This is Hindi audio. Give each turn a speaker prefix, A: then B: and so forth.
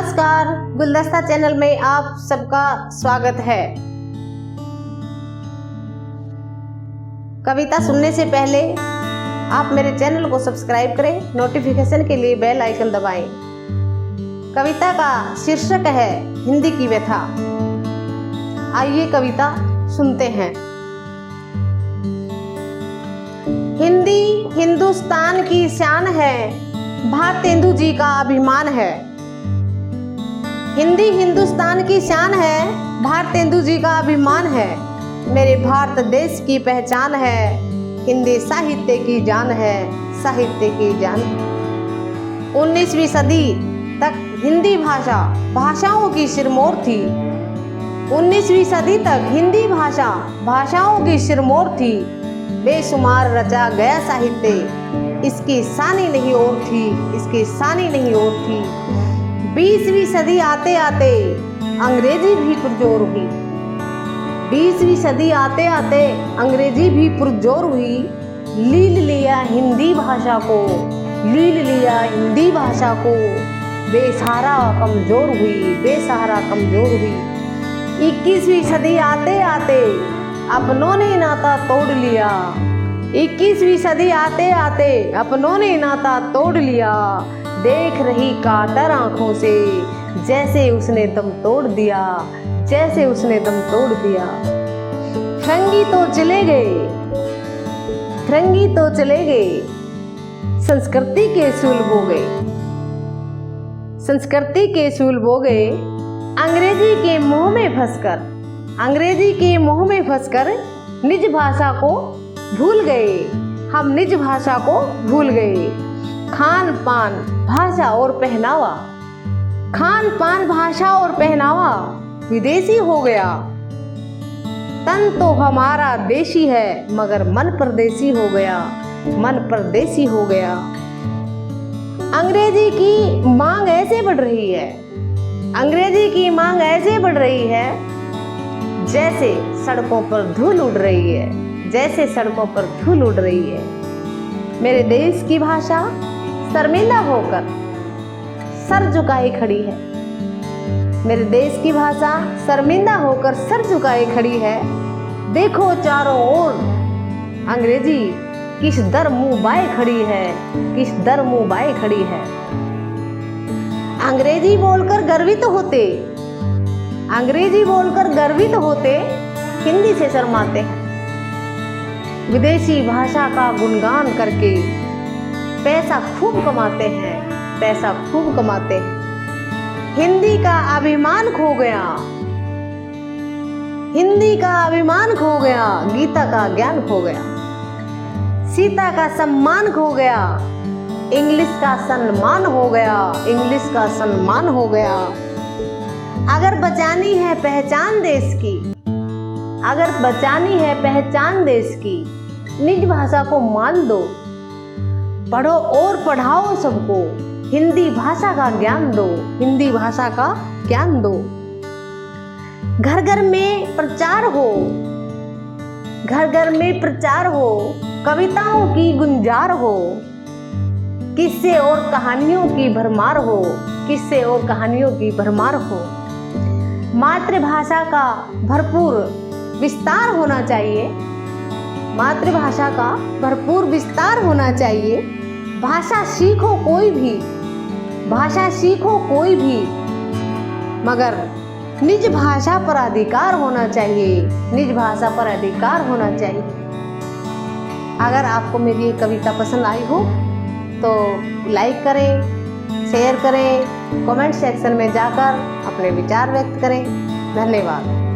A: नमस्कार, गुलदस्ता चैनल में आप सबका स्वागत है। कविता सुनने से पहले आप मेरे चैनल को सब्सक्राइब करें, नोटिफिकेशन के लिए बेल आइकन दबाएं। कविता का शीर्षक है हिंदी की व्यथा। आइए कविता सुनते हैं। हिंदी हिंदुस्तान की शान है, भारतेंदु जी का अभिमान है। हिंदी हिंदुस्तान की शान है, भारतेंदु जी का अभिमान है। मेरे भारत देश की पहचान है, हिंदी साहित्य की जान है, साहित्य की जान। 19वीं सदी तक हिंदी भाषा भाषाओं की सिरमौर थी। 19वीं सदी तक हिंदी भाषा भाषाओं की सिरमौर थी। बेशुमार रचा गया साहित्य, इसकी सानी नहीं और थी, इसकी सानी नहीं और थी। 20वीं सदी आते आते अंग्रेजी भी पुरजोर हुई। 20वीं सदी आते आते अंग्रेजी भी पुरजोर हुई। लील लिया हिंदी भाषा को, लील लिया हिंदी भाषा को। बेसहारा कमजोर हुई, बेसहारा कमजोर हुई। 21वीं सदी आते आते अपनों ने नाता तोड़ लिया। 21वीं सदी आते आते अपनों ने नाता तोड़ लिया। देख रही कातर आंखों से, जैसे उसने दम तोड़ दिया, जैसे उसने दम तोड़ दिया। फिरंगी तो चले गए, फिरंगी तो चले गए, संस्कृति के सूल बो गए, संस्कृति के सूल बो गए। अंग्रेजी के मुंह में फंसकर, अंग्रेजी के मुंह में फंसकर निज भाषा को भूल गए। हम निज भाषा को भूल गए। खान पान भाषा और पहनावा, खान पान भाषा और पहनावा विदेशी हो गया। तन तो हमारा देशी है, मगर मन परदेसी हो गया, मन परदेसी हो गया। अंग्रेजी की मांग ऐसे बढ़ रही है, अंग्रेजी की मांग ऐसे बढ़ रही है, जैसे सड़कों पर धूल उड़ रही है, जैसे सड़कों पर धूल उड़ रही है। मेरे देश की भाषा शर्मिंदा होकर सर झुकाए खड़ी है। मेरे देश की भाषा शर्मिंदा होकर सर झुकाए खड़ी है। देखो चारों ओर अंग्रेजी किस दर मुंह बाए खड़ी है, किस दर मुंह बाए खड़ी है। अंग्रेजी बोलकर गर्वित होते, अंग्रेजी बोलकर गर्वित होते, हिंदी से शर्माते हैं। विदेशी भाषा का गुणगान करके पैसा खूब कमाते हैं, पैसा खूब कमाते हैं। हिंदी का अभिमान खो गया, हिंदी का अभिमान खो गया, गीता का ज्ञान खो गया, सीता का सम्मान खो गया, इंग्लिश का सम्मान हो गया, इंग्लिश का सम्मान हो गया। अगर बचानी है पहचान देश की, अगर बचानी है पहचान देश की, निज भाषा को मान दो। पढ़ो और पढ़ाओ सबको, हिंदी भाषा का ज्ञान दो, हिंदी भाषा का ज्ञान दो। घर घर में प्रचार हो, घर घर में प्रचार हो, कविताओं की गुंजार हो, किस्से और कहानियों की भरमार हो, किस्से और कहानियों की भरमार हो। मातृभाषा का भरपूर विस्तार होना चाहिए, मातृभाषा का भरपूर विस्तार होना चाहिए। भाषा सीखो कोई भी, भाषा सीखो कोई भी, मगर निज भाषा पर अधिकार होना चाहिए, निज भाषा पर अधिकार होना चाहिए। अगर आपको मेरी ये कविता पसंद आई हो तो लाइक करें, शेयर करें, कमेंट सेक्शन में जाकर अपने विचार व्यक्त करें। धन्यवाद।